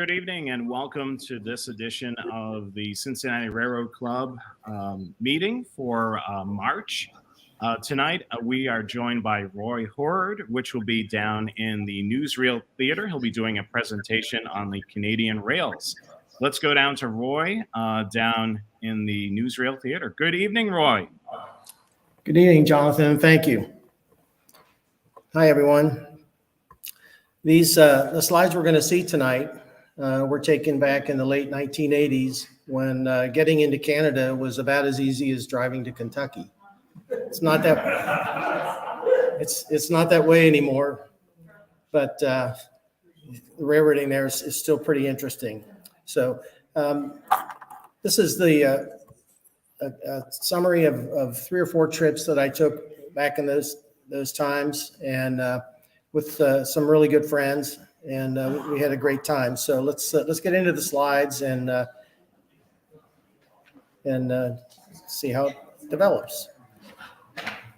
good evening and welcome to this edition of the Cincinnati Railroad Club meeting for March. Tonight we are joined by Roy Hord, which will be down in the Newsreel Theater. He'll be doing a presentation on the Canadian rails. Let's go down to Roy down in the Newsreel Theater. Good evening, Roy. Good evening, Jonathan. Thank you. Hi, everyone. These the slides we're going to see tonight were taken back in the late 1980s when getting into Canada was about as easy as driving to Kentucky. It's not that it's not that way anymore, but the railroading there is still pretty interesting. So this is the a summary of 3 or 4 trips that I took back in those times, and with some really good friends, and we had a great time. So let's get into the slides and see how it develops.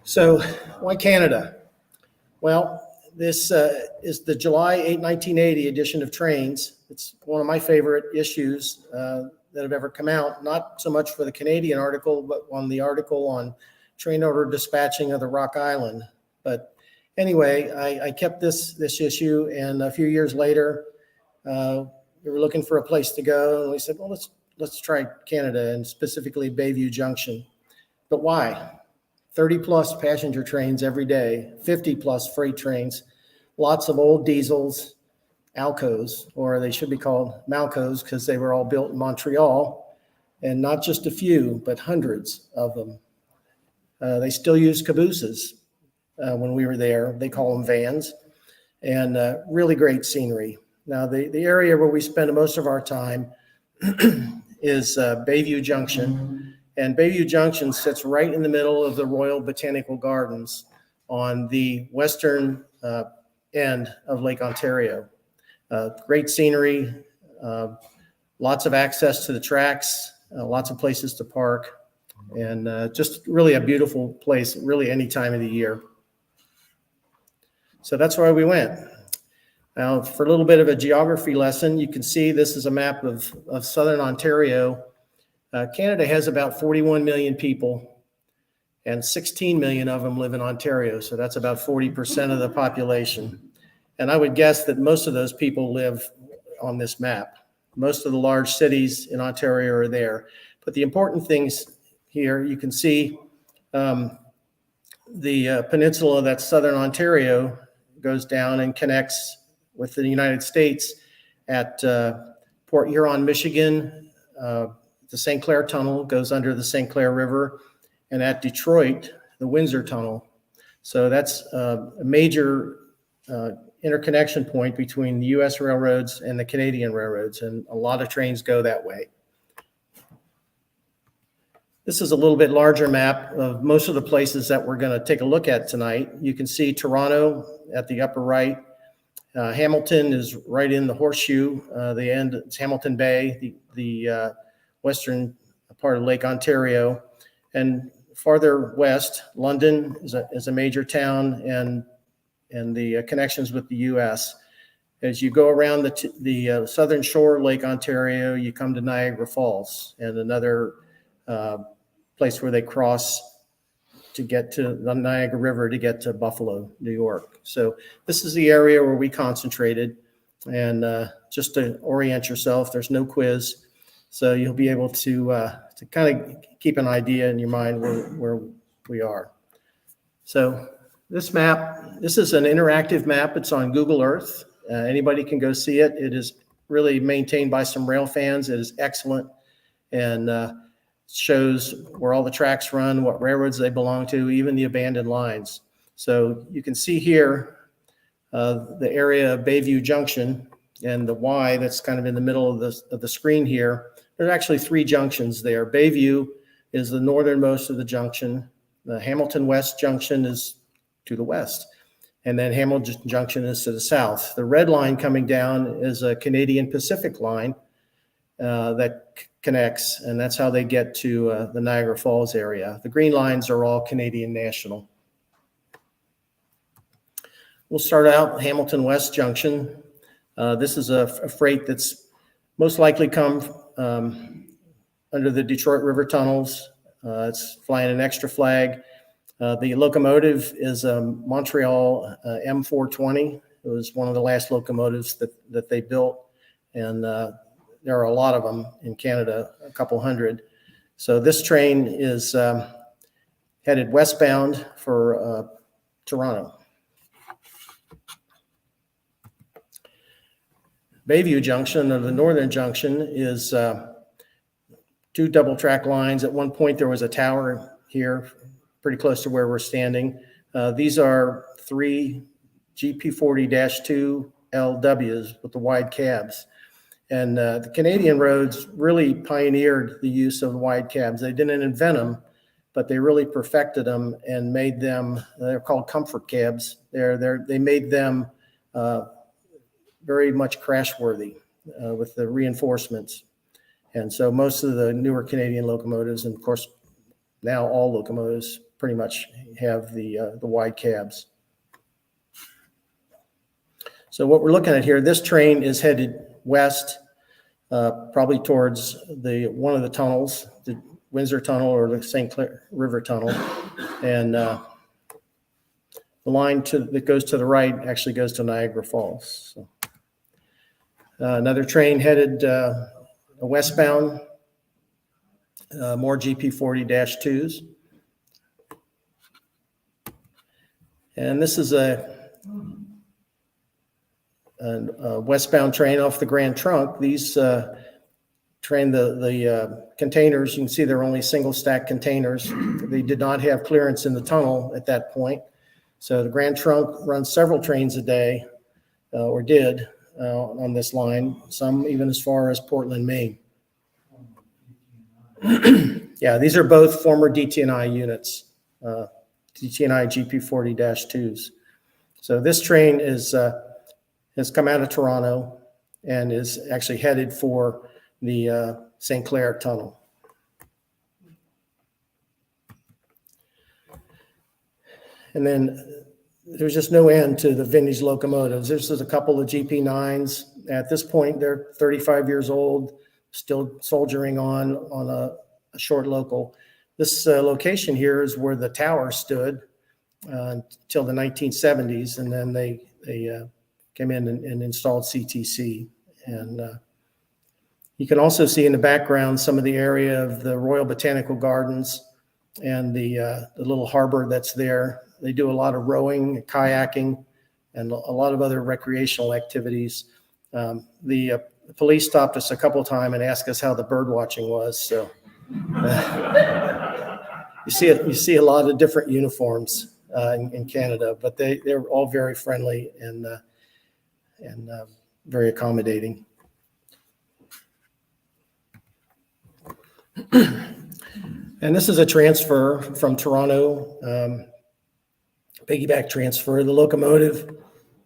So why Canada? Well, this is the July 8, 1980 edition of Trains. It's one of my favorite issues that have ever come out, not so much for the Canadian article, but on the article on train order dispatching of the Rock Island. But anyway, I kept this issue, and a few years later, we were looking for a place to go, and we said, well, let's try Canada, and specifically Bayview Junction. But why? 30 plus passenger trains every day, 50 plus freight trains, lots of old diesels, Alcos, or they should be called Malcos because they were all built in Montreal, and not just a few, but hundreds of them. They still use cabooses. When we were there, they call them vans, and really great scenery. Now, the area where we spend most of our time is Bayview Junction, and Bayview Junction sits right in the middle of the Royal Botanical Gardens on the western end of Lake Ontario. Great scenery, lots of access to the tracks, lots of places to park, and just really a beautiful place, really any time of the year. So that's where we went. Now, for a little bit of a geography lesson, you can see this is a map of southern Ontario. Canada has about 41 million people, and 16 million of them live in Ontario. So that's about 40% of the population. And I would guess that most of those people live on this map. Most of the large cities in Ontario are there. But the important things here, you can see the peninsula that's southern Ontario goes down and connects with the United States at Port Huron, Michigan. The St. Clair Tunnel goes under the St. Clair River, and at Detroit, the Windsor Tunnel. So that's a major interconnection point between the U.S. railroads and the Canadian railroads, and a lot of trains go that way. This is a little bit larger map of most of the places that we're going to take a look at tonight. You can see Toronto at the upper right. Hamilton is right in the horseshoe. The end, it's Hamilton Bay, the western part of Lake Ontario. And farther west, London is a major town, and the connections with the U.S. As you go around the southern shore of Lake Ontario, you come to Niagara Falls, and another place where they cross to get to the Niagara River to get to Buffalo, New York. So this is the area where we concentrated. And just to orient yourself, there's no quiz, so you'll be able to kind of keep an idea in your mind where we are. So this map, this is an interactive map. It's on Google Earth. Anybody can go see it. It is really maintained by some rail fans. It is excellent, and shows where all the tracks run, what railroads they belong to, even the abandoned lines. So you can see here the area of Bayview Junction and the Y that's kind of in the middle of the screen here. There are actually 3 junctions there. Bayview is the northernmost of the junction. The Hamilton West Junction is to the west, and then Hamilton Junction is to the south. The red line coming down is a Canadian Pacific line that connects, and that's how they get to the Niagara Falls area. The green lines are all Canadian National. We'll start out Hamilton West Junction. This is a freight that's most likely come under the Detroit River tunnels. It's flying an extra flag. The locomotive is a Montreal M420. It was one of the last locomotives that they built, and there are a lot of them in Canada, a couple hundred. So this train is headed westbound for Toronto. Bayview Junction, or the Northern Junction, is two double track lines. At one point there was a tower here, pretty close to where we're standing. These are 3 GP40-2 LWs with the wide cabs. And the Canadian roads really pioneered the use of wide cabs. They didn't invent them, but they really perfected them and made them, they're called comfort cabs. They made them very much crash worthy with the reinforcements. And so most of the newer Canadian locomotives, and of course now all locomotives pretty much have the wide cabs. So what we're looking at here, this train is headed west, probably towards one of the tunnels, the Windsor Tunnel or the St. Clair River Tunnel. And the line that goes to the right actually goes to Niagara Falls. So, another train headed westbound, more GP40-2s. And this is a westbound train off the Grand Trunk. These the containers, you can see they're only single stack containers. They did not have clearance in the tunnel at that point. So the Grand Trunk runs several trains a day, or did, on this line, some even as far as Portland, Maine. Yeah, these are both former DT&I units, DT&I GP40-2s. So this train has come out of Toronto and is actually headed for the St. Clair Tunnel. And then there's just no end to the vintage locomotives. This is a couple of GP9s. At this point, they're 35 years old, still soldiering on a short local. This location here is where the tower stood until the 1970s, and then they came in and installed CTC. And you can also see in the background some of the area of the Royal Botanical Gardens and the little harbor that's there. They do a lot of rowing, kayaking, and a lot of other recreational activities. The police stopped us a couple of times and asked us how the bird watching was. So you see a lot of different uniforms in Canada, but they're all very friendly and very accommodating. And this is a transfer from Toronto, piggyback transfer. The locomotive,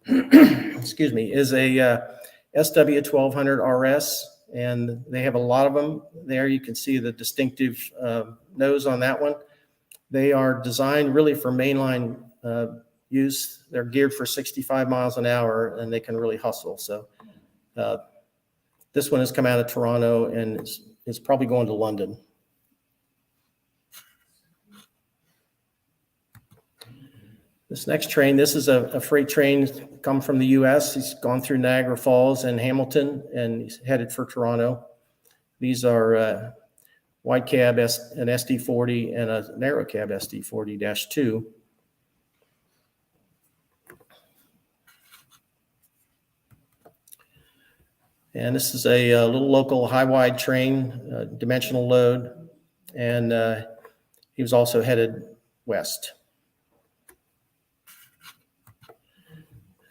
excuse me, is a SW1200 RS, and they have a lot of them there. You can see the distinctive nose on that one. They are designed really for mainline use. They're geared for 65 miles an hour, and they can really hustle. So this one has come out of Toronto and is probably going to London. This next train, this is a freight train come from the U.S. He's gone through Niagara Falls and Hamilton, and he's headed for Toronto. These are wide cab an SD40 and a narrow cab SD40-2. And this is a little local high-wide train, dimensional load, and he was also headed west.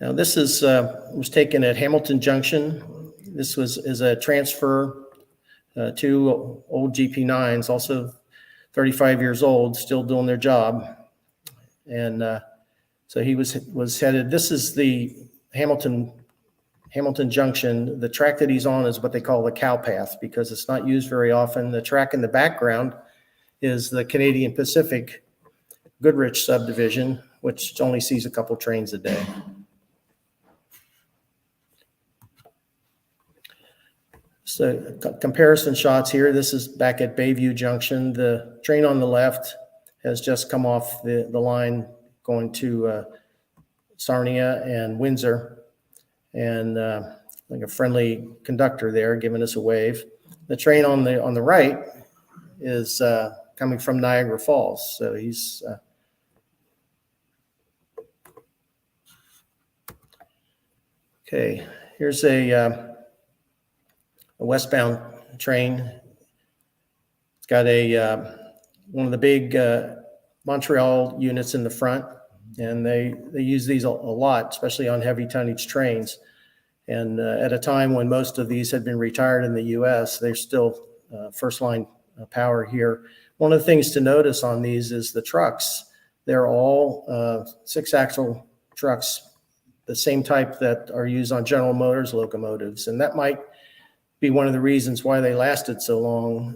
Now this was taken at Hamilton Junction. This is a transfer to old GP9s, also 35 years old, still doing their job. And so he was headed. This is the Hamilton Junction. The track that he's on is what they call the cow path because it's not used very often. The track in the background is the Canadian Pacific Goodrich subdivision, which only sees a couple trains a day. So comparison shots here. This is back at Bayview Junction. The train on the left has just come off the line going to Sarnia and Windsor, and like a friendly conductor there giving us a wave. The train on the right is coming from Niagara Falls, so he's okay. Here's a westbound train. It's got one of the big Montreal units in the front, and they use these a lot, especially on heavy tonnage trains. And at a time when most of these had been retired in the U.S., they're still first line power here. One of the things to notice on these is the trucks. They're all 6-axle trucks, the same type that are used on General Motors locomotives. And that might be one of the reasons why they lasted so long.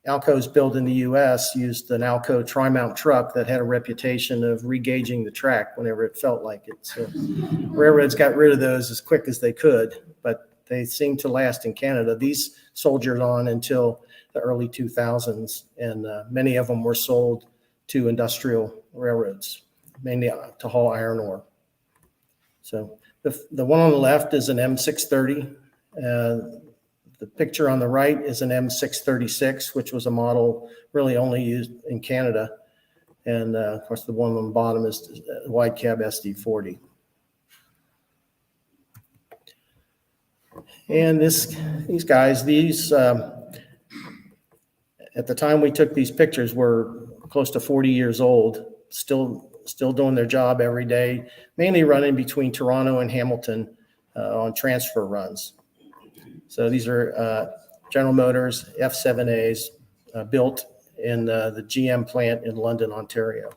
Alcos built in the U.S. used an Alco tri-mount truck that had a reputation of regauging the track whenever it felt like it. So railroads got rid of those as quick as they could, but they seemed to last in Canada. These soldiered on until the early 2000s, and many of them were sold to industrial railroads, mainly to haul iron ore. So the one on the left is an M630. The picture on the right is an M636, which was a model really only used in Canada. And of course, the one on the bottom is a wide cab SD40. And these guys, at the time we took these pictures, were close to 40 years old, still doing their job every day, mainly running between Toronto and Hamilton on transfer runs. So these are General Motors F7As built in the GM plant in London, Ontario.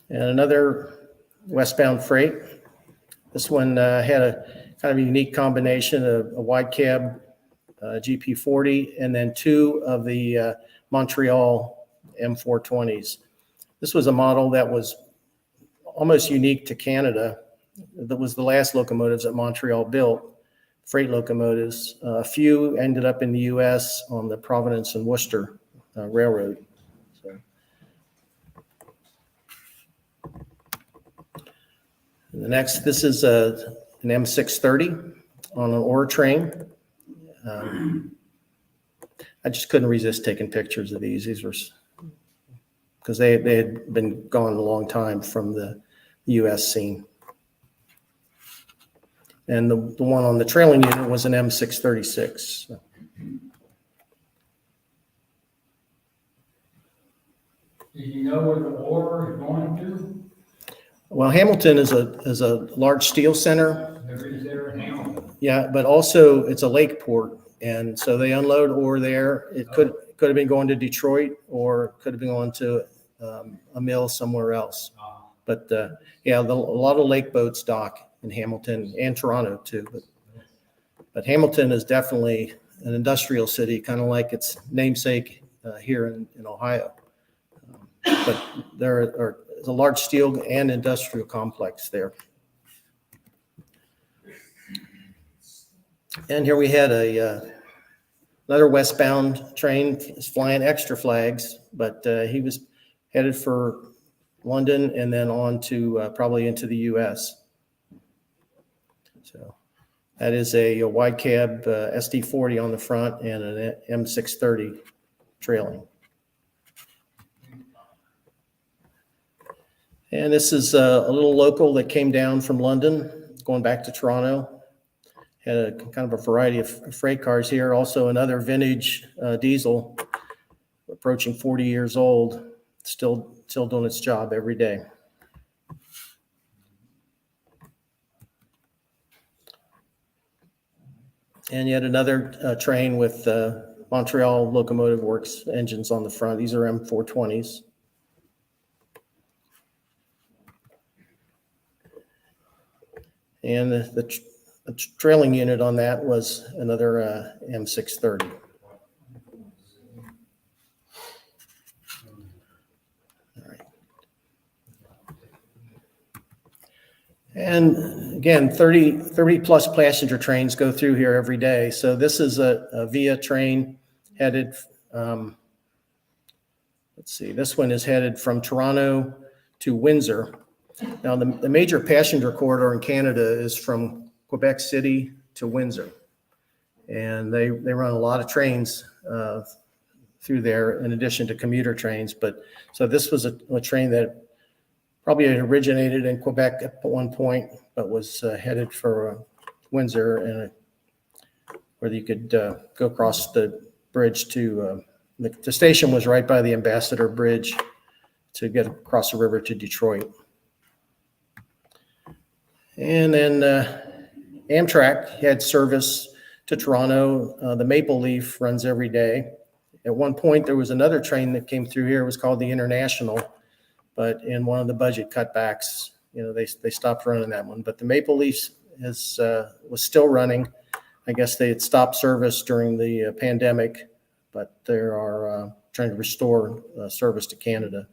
And another westbound freight. This one had a kind of a unique combination of a wide cab GP40 and then 2 of the Montreal M420s. This was a model that was almost unique to Canada. That was the last locomotives that Montreal built, freight locomotives. A few ended up in the U.S. on the Providence and Worcester Railroad. So. The next, this is an M630 on an ore train. I just couldn't resist taking pictures of these. These were because they had been gone a long time from the U.S. scene. And the one on the trailing unit was an M636. So. Do you know where the ore is going to? Well, Hamilton is a large steel center. There is there in Hamilton. Yeah, but also it's a lake port, and so they unload ore there. It could have been going to Detroit, or could have been going to a mill somewhere else. But yeah, a lot of lake boats dock in Hamilton and Toronto too. But Hamilton is definitely an industrial city, kind of like its namesake here in Ohio. But there's a large steel and industrial complex there. And here we had another westbound train flying extra flags, but he was headed for London and then on to probably into the U.S. So that is a wide cab SD40 on the front and an M630 trailing. And this is a little local that came down from London, going back to Toronto. Had a kind of a variety of freight cars here. Also another vintage diesel, approaching 40 years old, still doing its job every day. And yet another train with Montreal Locomotive Works engines on the front. These are M420s. And the trailing unit on that was another M630. All right. And again, 30 plus passenger trains go through here every day. So this is a via train headed, let's see, this one is headed from Toronto to Windsor. Now, the major passenger corridor in Canada is from Quebec City to Windsor. And they run a lot of trains through there in addition to commuter trains. But so this was a train that probably had originated in Quebec at one point, but was headed for Windsor, and where you could go across the bridge to the station was right by the Ambassador Bridge to get across the river to Detroit. And then Amtrak had service to Toronto. The Maple Leaf runs every day. At one point, there was another train that came through here. It was called the International, but in one of the budget cutbacks, they stopped running that one. But the Maple Leaf was still running. I guess they had stopped service during the pandemic, but they are trying to restore service to Canada.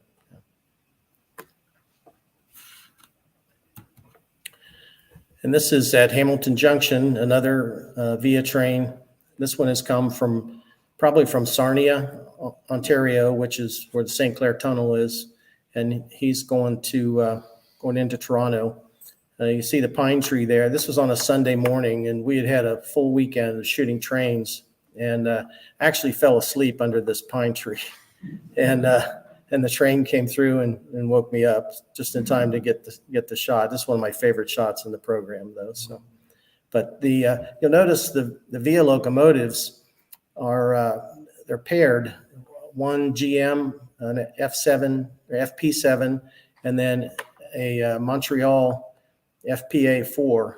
And this is at Hamilton Junction, another via train. This one has come probably from Sarnia, Ontario, which is where the St. Clair Tunnel is. And he's going into Toronto. You see the pine tree there. This was on a Sunday morning, and we had a full weekend of shooting trains, and actually fell asleep under this pine tree. And the train came through and woke me up just in time to get the shot. This is one of my favorite shots in the program, though. So, but you'll notice the via locomotives they're paired, one GM, an F7 or FP7, and then a Montreal FPA4,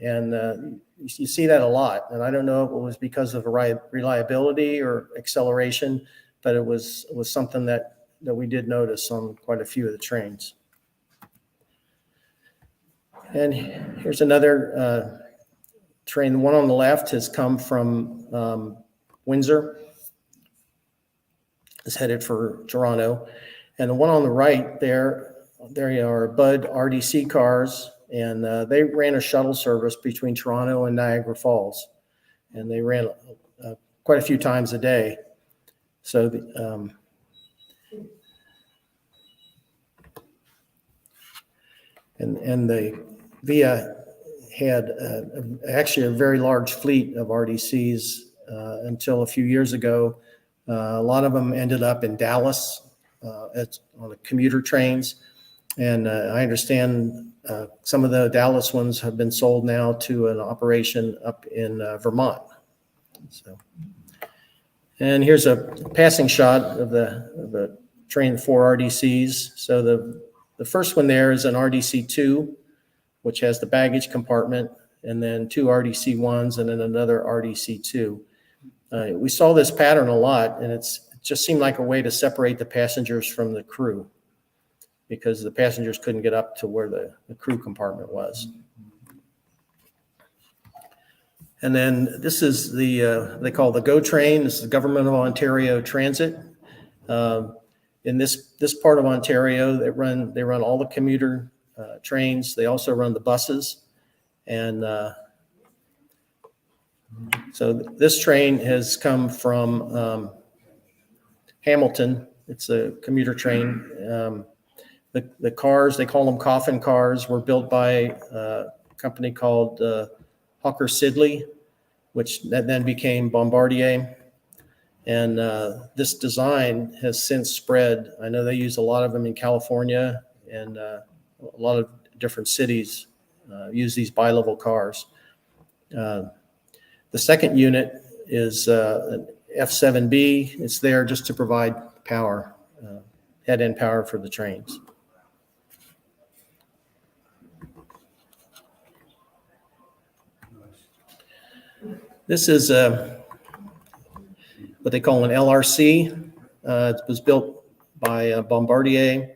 and you see that a lot. And I don't know if it was because of reliability or acceleration, but it was something that we did notice on quite a few of the trains. And here's another train. The one on the left has come from Windsor. Is headed for Toronto. And the one on the right there are Bud RDC cars, and they ran a shuttle service between Toronto and Niagara Falls. And they ran quite a few times a day. So and the VIA had actually a very large fleet of RDCs until a few years ago. A lot of them ended up in Dallas on the commuter trains. And I understand some of the Dallas ones have been sold now to an operation up in Vermont. So, and here's a passing shot of the train 4 RDCs. So the first one there is an RDC2, which has the baggage compartment, and then 2 RDC1s, and then another RDC2. We saw this pattern a lot, and it just seemed like a way to separate the passengers from the crew, because the passengers couldn't get up to where the crew compartment was. And then this is they call the GO train. This is the Government of Ontario Transit. In this part of Ontario, they run all the commuter trains. They also run the buses, and so this train has come from Hamilton. It's a commuter train. The cars, they call them coffin cars, were built by a company called Hawker Siddeley, which then became Bombardier. And this design has since spread. I know they use a lot of them in California, and a lot of different cities use these bi-level cars. The second unit is an F7B. It's there just to provide power, head-end power for the trains. This is what they call an LRC. It was built by Bombardier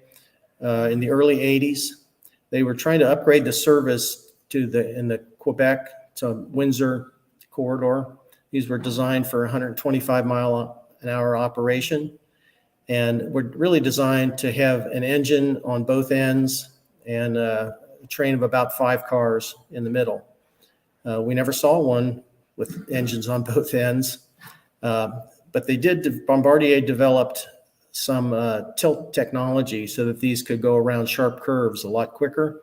in the early 80s. They were trying to upgrade the service in the Quebec to Windsor corridor. These were designed for 125-mile-an-hour operation, and were really designed to have an engine on both ends and a train of about 5 cars in the middle. We never saw one with engines on both ends, but Bombardier developed some tilt technology so that these could go around sharp curves a lot quicker.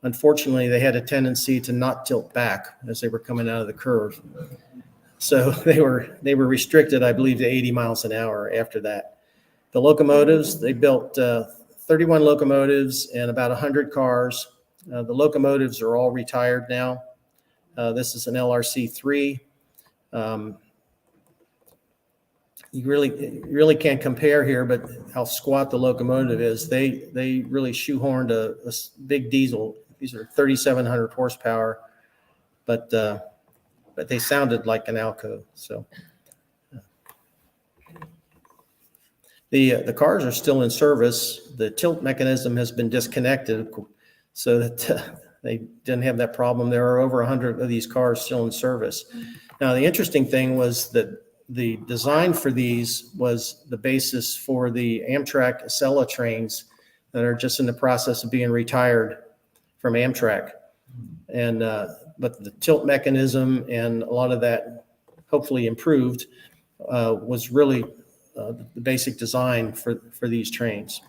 Unfortunately, they had a tendency to not tilt back as they were coming out of the curve. So they were restricted, I believe, to 80 miles an hour after that. The locomotives, they built 31 locomotives and about 100 cars. The locomotives are all retired now. This is an LRC 3. You really can't compare here, but how squat the locomotive is. They really shoehorned a big diesel. These are 3,700 horsepower, but they sounded like an Alco. So the cars are still in service. The tilt mechanism has been disconnected so that they didn't have that problem. There are over 100 of these cars still in service. Now, the interesting thing was that the design for these was the basis for the Amtrak Acela trains that are just in the process of being retired from Amtrak. And but the tilt mechanism and a lot of that, hopefully improved, was really the basic design for these trains.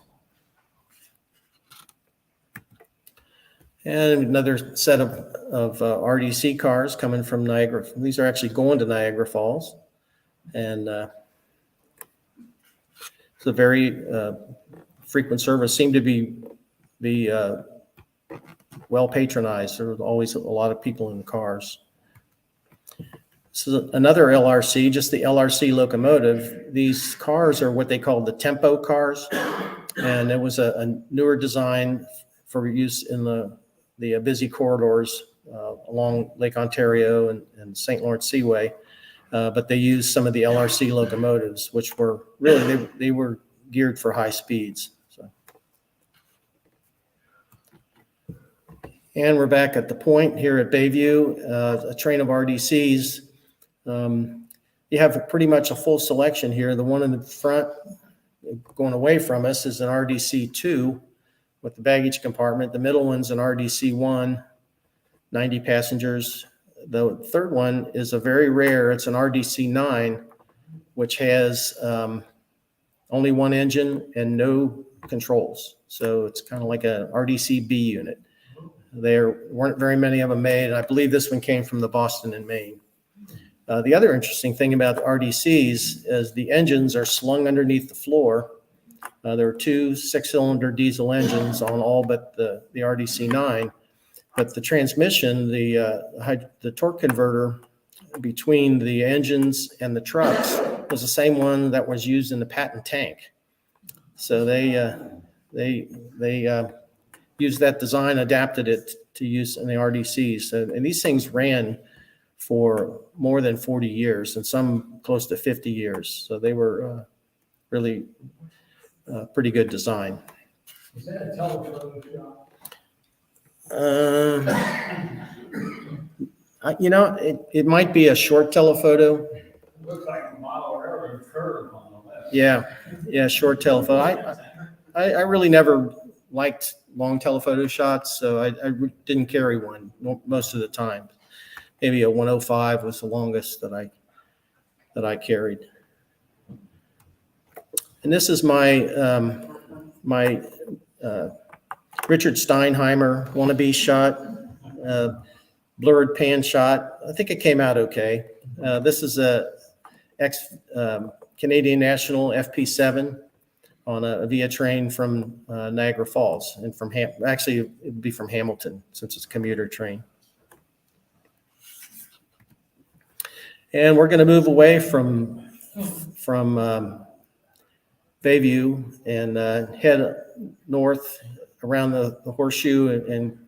And another set of RDC cars coming from Niagara. These are actually going to Niagara Falls. And it's a very frequent service. Seemed to be well patronized. There was always a lot of people in the cars. This is another LRC, just the LRC locomotive. These cars are what they call the tempo cars, and it was a newer design for use in the busy corridors along Lake Ontario and St. Lawrence Seaway. But they used some of the LRC locomotives, which were really, they were geared for high speeds. So. And we're back at the point here at Bayview, a train of RDCs. You have pretty much a full selection here. The one in the front going away from us is an RDC 2 with the baggage compartment. The middle one's an RDC 1, 90 passengers. The third one is a very rare, it's an RDC 9, which has only one engine and no controls. So it's kind of like a RDC B unit. There weren't very many of them made, and I believe this one came from the Boston and Maine. The other interesting thing about the RDCs is the engines are slung underneath the floor. There are 2 6-cylinder diesel engines on all but the RDC 9. But the transmission, the torque converter between the engines and the trucks was the same one that was used in the Patton tank. So they used that design, adapted it to use in the RDCs. So, and these things ran for more than 40 years and some close to 50 years. So they were really pretty good design. Is that a telephoto shot? It might be a short telephoto. Looks like a mile railroad curve on the left. Yeah, short telephoto. I really never liked long telephoto shots, so I didn't carry one most of the time. Maybe a 105 was the longest that I carried. And this is my Richard Steinheimer wannabe shot, blurred pan shot. I think it came out okay. This is a Canadian National FP7 on a via train from Niagara Falls and from actually it would be from Hamilton since it's a commuter train. And we're going to move away from Bayview and head north around the horseshoe and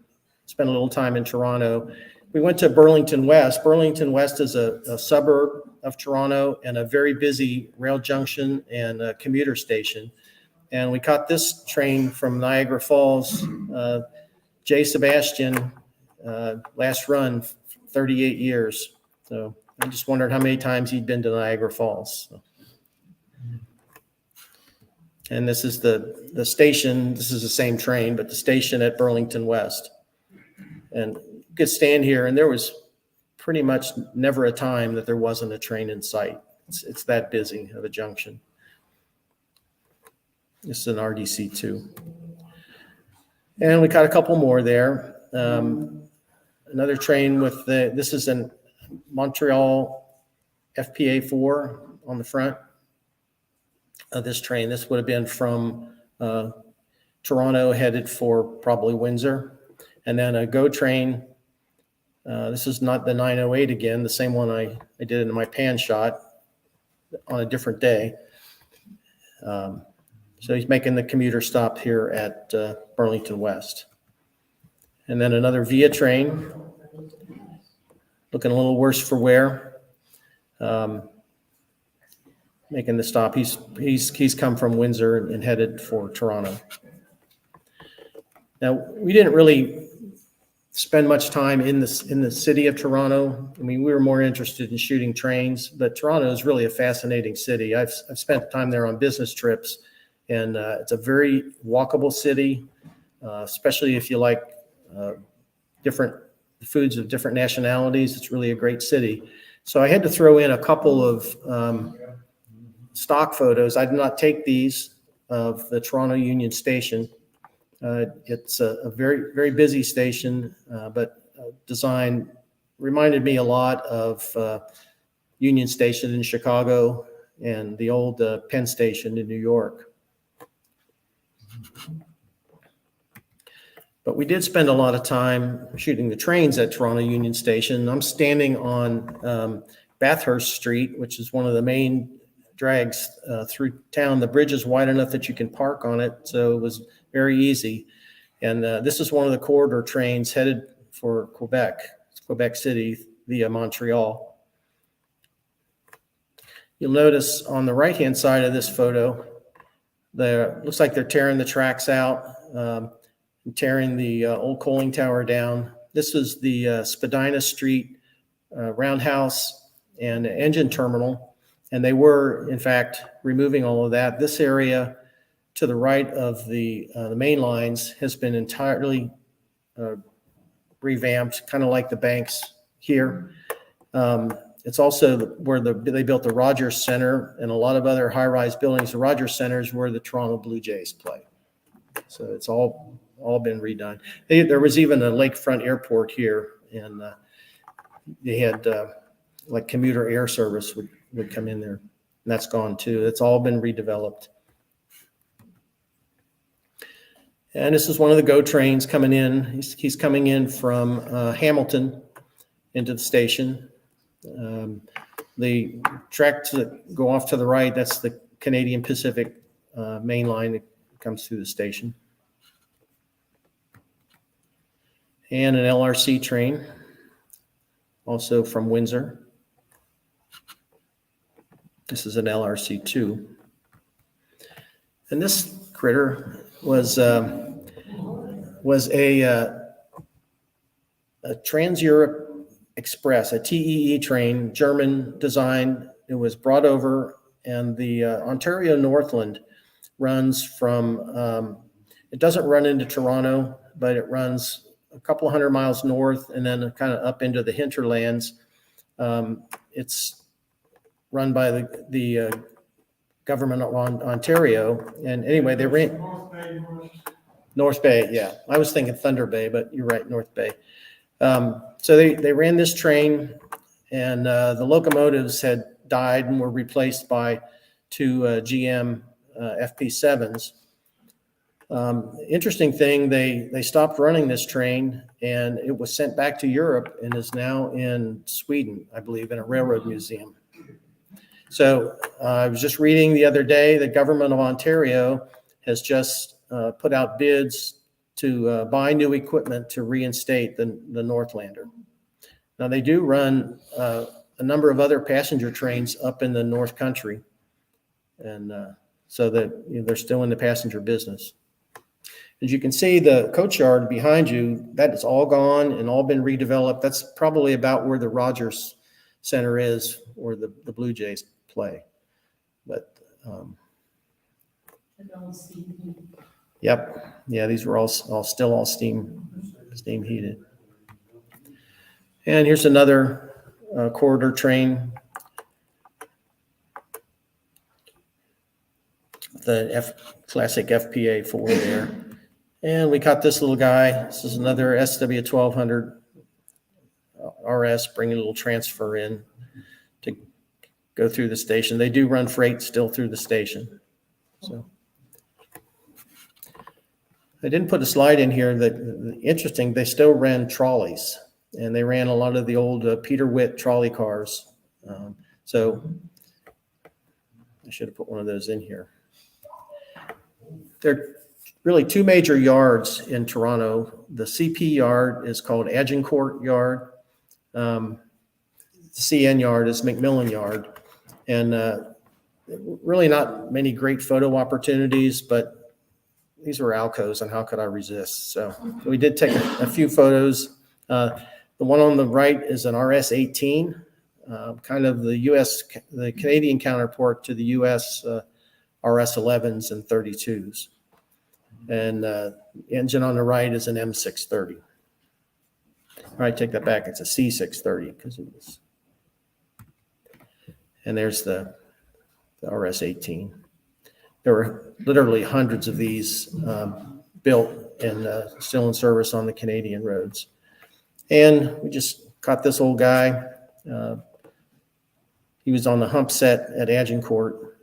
spend a little time in Toronto. We went to Burlington West. Burlington West is a suburb of Toronto and a very busy rail junction and a commuter station. And we caught this train from Niagara Falls, J. Sebastian, last run, 38 years. So I just wondered how many times he'd been to Niagara Falls. So. And this is the station. This is the same train, but the station at Burlington West. And you could stand here, and there was pretty much never a time that there wasn't a train in sight. It's that busy of a junction. This is an RDC 2. And we got a couple more there. Another train with this is an Montreal FPA 4 on the front of this train. This would have been from Toronto headed for probably Windsor. And then a GO train. This is not the 908 again, the same one I did in my pan shot on a different day. So he's making the commuter stop here at Burlington West. And then another VIA train, looking a little worse for wear, making the stop. He's come from Windsor and headed for Toronto. Now, we didn't really spend much time in the city of Toronto. I mean, we were more interested in shooting trains, but Toronto is really a fascinating city. I've spent time there on business trips, and it's a very walkable city, especially if you like different foods of different nationalities. It's really a great city. So I had to throw in a couple of stock photos. I did not take these of the Toronto Union Station. It's a very, very busy station, but design reminded me a lot of Union Station in Chicago and the old Penn Station in New York. But we did spend a lot of time shooting the trains at Toronto Union Station. I'm standing on Bathurst Street, which is one of the main drags through town. The bridge is wide enough that you can park on it, so it was very easy. And this is one of the corridor trains headed for Quebec, Quebec City via Montreal. You'll notice on the right-hand side of this photo, looks like they're tearing the tracks out, tearing the old coaling tower down. This is the Spadina Street roundhouse and engine terminal, and they were, in fact, removing all of that. This area to the right of the main lines has been entirely revamped, kind of like the banks here. It's also where they built the Rogers Center and a lot of other high-rise buildings. The Rogers Center is where the Toronto Blue Jays play. So it's all been redone. There was even a lakefront airport here, and they had like commuter air service would come in there, and that's gone too. It's all been redeveloped. And this is one of the GO trains coming in. He's coming in from Hamilton into the station. The track to go off to the right, that's the Canadian Pacific main line that comes through the station. And an LRC train, also from Windsor. This is an LRC 2. And this critter was a Trans-Europe Express, a TEE train, German design. It was brought over, and the Ontario Northland runs from, it doesn't run into Toronto, but it runs a couple of 100 miles north and then kind of up into the hinterlands. It's run by the government of Ontario. And anyway, they ran North Bay. Yeah, I was thinking Thunder Bay, but you're right, North Bay. So they ran this train, and the locomotives had died and were replaced by two GM FP7s. Interesting thing, they stopped running this train, and it was sent back to Europe and is now in Sweden, I believe, in a railroad museum. So I was just reading the other day, the government of Ontario has just put out bids to buy new equipment to reinstate the Northlander. Now they do run a number of other passenger trains up in the North Country, and so that they're still in the passenger business. As you can see, the coach yard behind you, that is all gone and all been redeveloped. That's probably about where the Rogers Center is, or the Blue Jays play. But yep, yeah, these were all still steam heated. And here's another corridor train. The classic FPA 4 there. And we got this little guy. This is another SW1200 RS, bringing a little transfer in to go through the station. They do run freight still through the station. So I didn't put a slide in here that interesting. They still ran trolleys, and they ran a lot of the old Peter Witt trolley cars. So I should have put one of those in here. There are really two major yards in Toronto. The CP yard is called Agincourt Yard. The CN yard is McMillan Yard. And really not many great photo opportunities, but these were alcos, and how could I resist? So we did take a few photos. The one on the right is an RS-18, kind of the Canadian counterpart to the US RS-11s and 32s. And the engine on the right is an M630. All right, take that back. It's a C630 because it was. And there's the RS-18. There were literally hundreds of these built and still in service on the Canadian roads. And we just caught this old guy. He was on the hump set at Agincourt.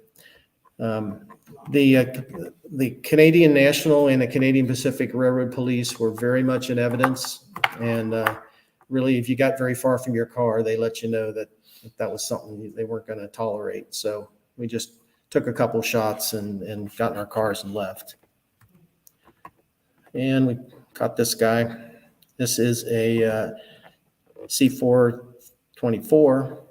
The Canadian National and the Canadian Pacific Railroad Police were very much in evidence. And really, if you got very far from your car, they let you know that that was something they weren't going to tolerate. So we just took a couple shots and got in our cars and left. And we caught this guy. This is a C424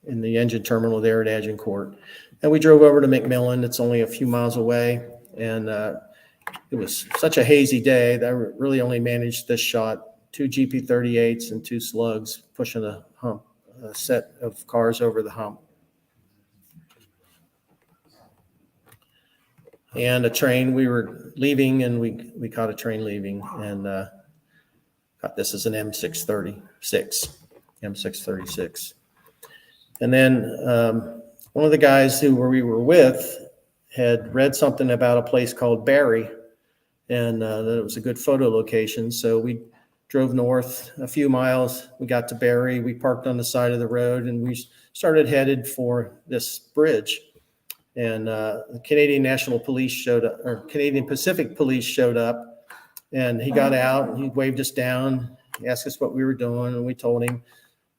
in the engine terminal there at Agincourt. And we drove over to McMillan. It's only a few miles away. And it was such a hazy day that I really only managed this shot. 2 GP38s and 2 slugs pushing a hump, a set of cars over the hump. And a train, we were leaving, and we caught a train leaving, and got this as an M636. And then one of the guys we were with had read something about a place called Barrie, and that it was a good photo location. So we drove north a few miles. We got to Barrie. We parked on the side of the road, and we started headed for this bridge. And the Canadian National Police showed up, or Canadian Pacific Police showed up, and he got out and he waved us down. He asked us what we were doing, and we told him.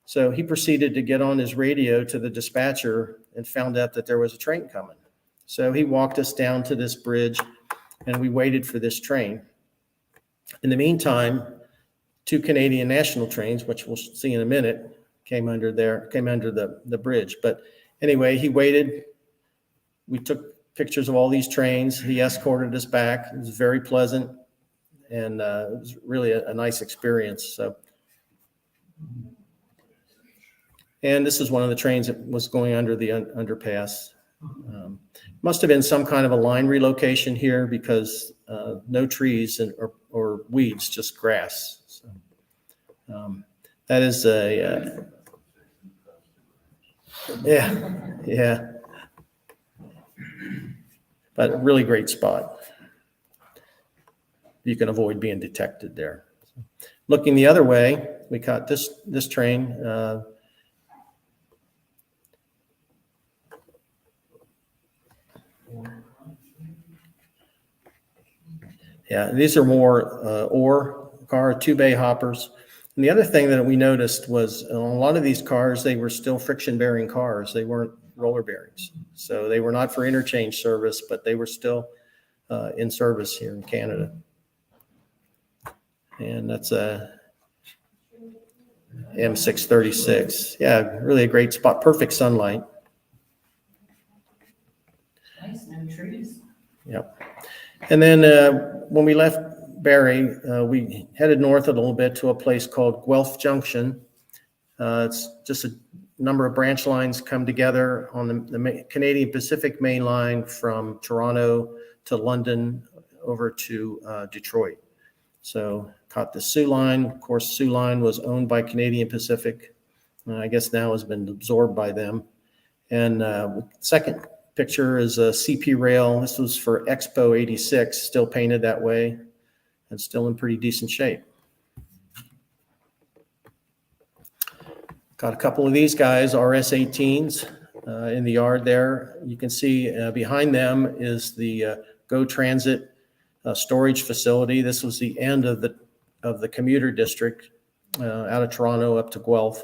So he proceeded to get on his radio to the dispatcher and found out that there was a train coming. So he walked us down to this bridge, and we waited for this train. In the meantime, 2 Canadian National trains, which we'll see in a minute, came under the bridge. But anyway, he waited. We took pictures of all these trains. He escorted us back. It was very pleasant, and it was really a nice experience. So, and this is one of the trains that was going under the underpass. Must have been some kind of a line relocation here, because no trees or weeds, just grass. So, that is a yeah. But a really great spot. You can avoid being detected there. Looking the other way, we caught this train. Yeah, these are more ore car, 2-bay hoppers. And the other thing that we noticed was on a lot of these cars, they were still friction-bearing cars. They weren't roller bearings. So they were not for interchange service, but they were still in service here in Canada. And that's a M636. Yeah, really a great spot. Perfect sunlight. Nice, no trees. Yep. And then when we left Barrie, we headed north a little bit to a place called Guelph Junction. It's just a number of branch lines come together on the Canadian Pacific main line from Toronto to London over to Detroit. So caught the Soo Line. Of course, Soo Line was owned by Canadian Pacific. I guess now has been absorbed by them. And second picture is a CP rail. This was for Expo 86, still painted that way and still in pretty decent shape. Got a couple of these guys, RS-18s in the yard there. You can see behind them is the GO Transit storage facility. This was the end of the commuter district out of Toronto up to Guelph.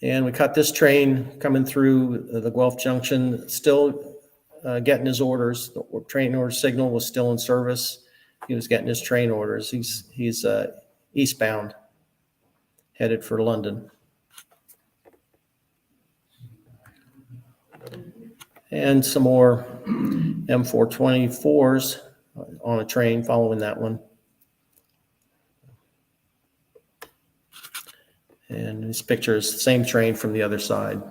And we caught this train coming through the Guelph Junction, still getting his orders. The train order signal was still in service. He was getting his train orders. He's eastbound, headed for London. And some more M424s on a train following that one. And this picture is the same train from the other side.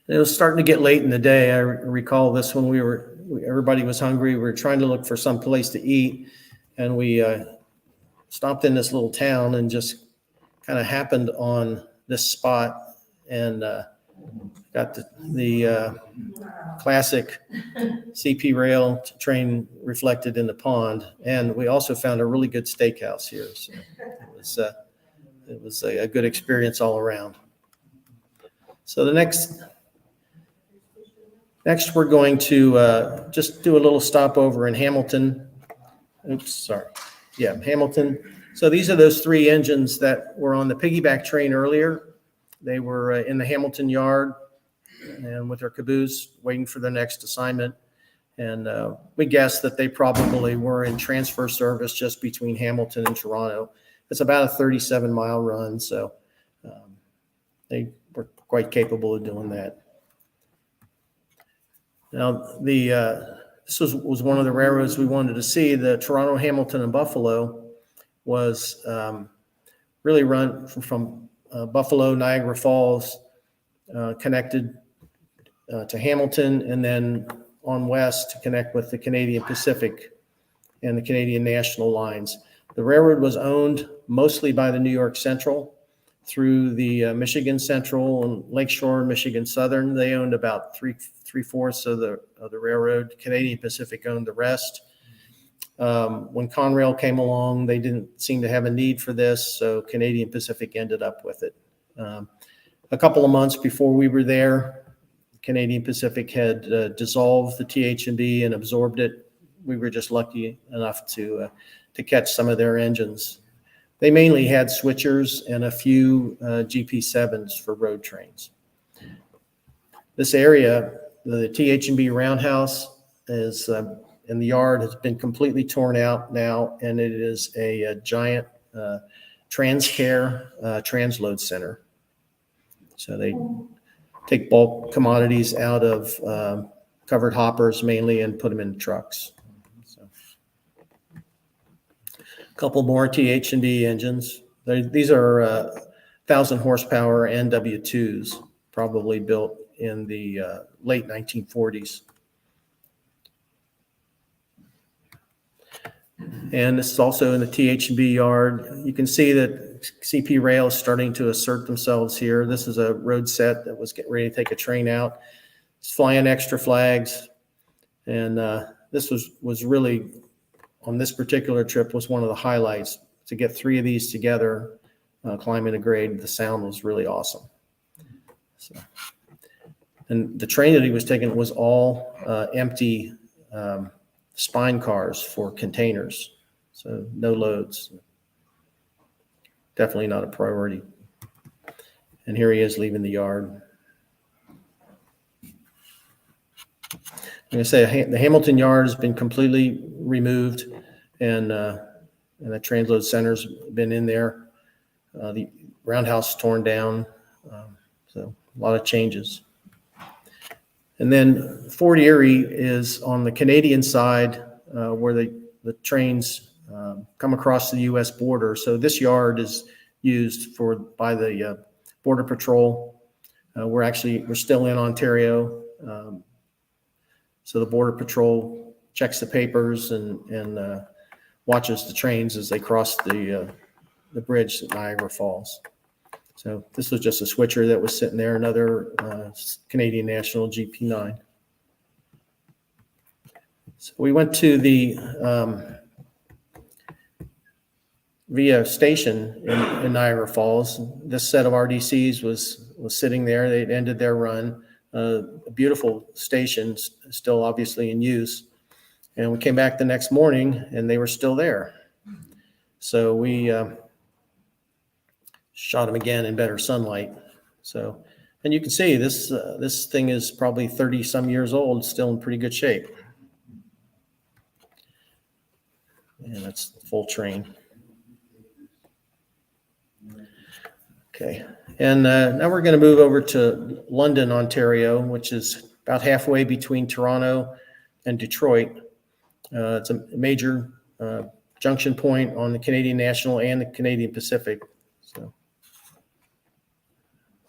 And it was starting to get late in the day. I recall this when everybody was hungry. We were trying to look for some place to eat. And we stopped in this little town and just kind of happened on this spot and got the classic CP rail train reflected in the pond. And we also found a really good steakhouse here. So it was a good experience all around. So the next we're going to just do a little stopover in Hamilton. Oops, sorry. Yeah, Hamilton. So these are those three engines that were on the piggyback train earlier. They were in the Hamilton yard and with their caboose waiting for their next assignment. And we guessed that they probably were in transfer service just between Hamilton and Toronto. It's about a 37-mile run, so they were quite capable of doing that. Now, this was one of the railroads we wanted to see. The Toronto, Hamilton, and Buffalo was really run from Buffalo, Niagara Falls, connected to Hamilton, and then on west to connect with the Canadian Pacific and the Canadian National lines. The railroad was owned mostly by the New York Central through the Michigan Central and Lakeshore, Michigan Southern. They owned about three-fourths of the railroad. Canadian Pacific owned the rest. When Conrail came along, they didn't seem to have a need for this, so Canadian Pacific ended up with it. A couple of months before we were there, Canadian Pacific had dissolved the TH&B and absorbed it. We were just lucky enough to catch some of their engines. They mainly had switchers and a few GP7s for road trains. This area, the TH&B roundhouse, is in the yard, has been completely torn out now, and it is a giant Transcare transload center. So they take bulk commodities out of covered hoppers mainly and put them in trucks. Couple more TH&B engines. These are 1,000 horsepower NW2s, probably built in the late 1940s. And this is also in the TH&B yard. You can see that CP Rail is starting to assert themselves here. This is a road set that was getting ready to take a train out. It's flying extra flags. And this was really, on this particular trip, was one of the highlights. To get three of these together, climbing a grade, the sound was really awesome. So, and the train that he was taking was all empty spine cars for containers, so no loads. Definitely not a priority. And here he is leaving the yard. I'm going to say the Hamilton yard has been completely removed, and the transload center's been in there. The roundhouse torn down, so a lot of changes. And then Fort Erie is on the Canadian side, where the trains come across the U.S. border. So this yard is used by the Border Patrol. We're still in Ontario. So the Border Patrol checks the papers and watches the trains as they cross the bridge at Niagara Falls. So this was just a switcher that was sitting there, another Canadian National GP9. So we went to the Via station in Niagara Falls. This set of RDCs was sitting there. They'd ended their run. A beautiful station, still obviously in use. And we came back the next morning and they were still there. So we shot them again in better sunlight. So, and you can see this thing is probably 30 some years old, still in pretty good shape. And that's the full train. Okay, and now we're going to move over to London, Ontario, which is about halfway between Toronto and Detroit. It's a major junction point on the Canadian National and the Canadian Pacific. So,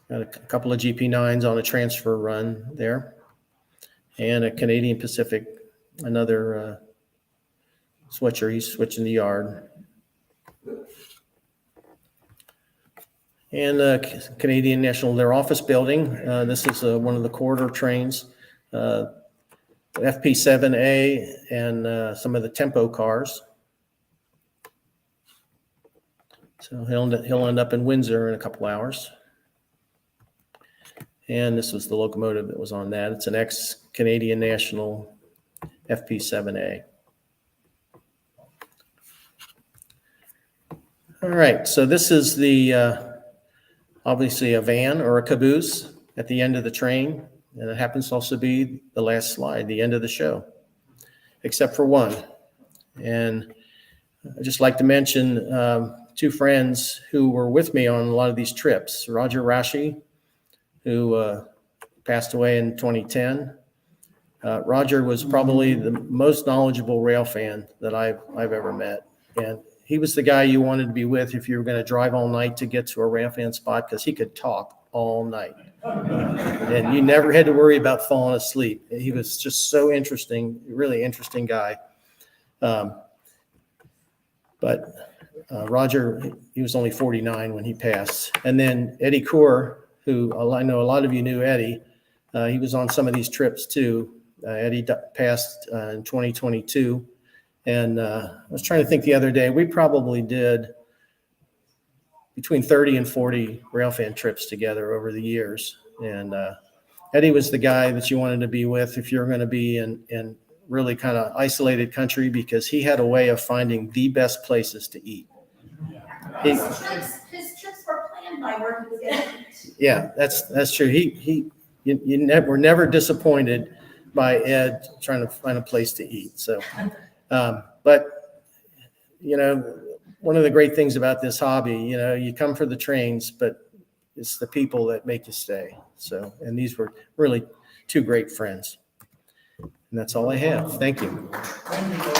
got a couple of GP9s on a transfer run there, and a Canadian Pacific, another switcher. He's switching the yard. And Canadian National, their office building. This is one of the corridor trains, FP7A, and some of the tempo cars. So he'll end up in Windsor in a couple hours. And this was the locomotive that was on that. It's an ex-Canadian National FP7A. All right, so this is the obviously a van or a caboose at the end of the train, and it happens to also be the last slide, the end of the show, except for one. And I'd just like to mention two friends who were with me on a lot of these trips. Roger Rashi, who passed away in 2010. Roger was probably the most knowledgeable rail fan that I've ever met. And he was the guy you wanted to be with if you were going to drive all night to get to a rail fan spot, because he could talk all night. And you never had to worry about falling asleep. He was just so interesting, really interesting guy. But Roger, he was only 49 when he passed. And then Eddie Coor, who I know a lot of you knew Eddie. He was on some of these trips too. Eddie passed in 2022. And I was trying to think the other day, we probably did between 30 and 40 railfan trips together over the years. And Eddie was the guy that you wanted to be with if you're going to be in really kind of isolated country, because he had a way of finding the best places to eat. His trips were planned by where he was going to eat. Yeah, that's true. You were never disappointed by Ed trying to find a place to eat. So. But, you know, one of the great things about this hobby, you know, you come for the trains, but it's the people that make you stay. So, and these were really two great friends. And that's all I have. Thank you. Thank you.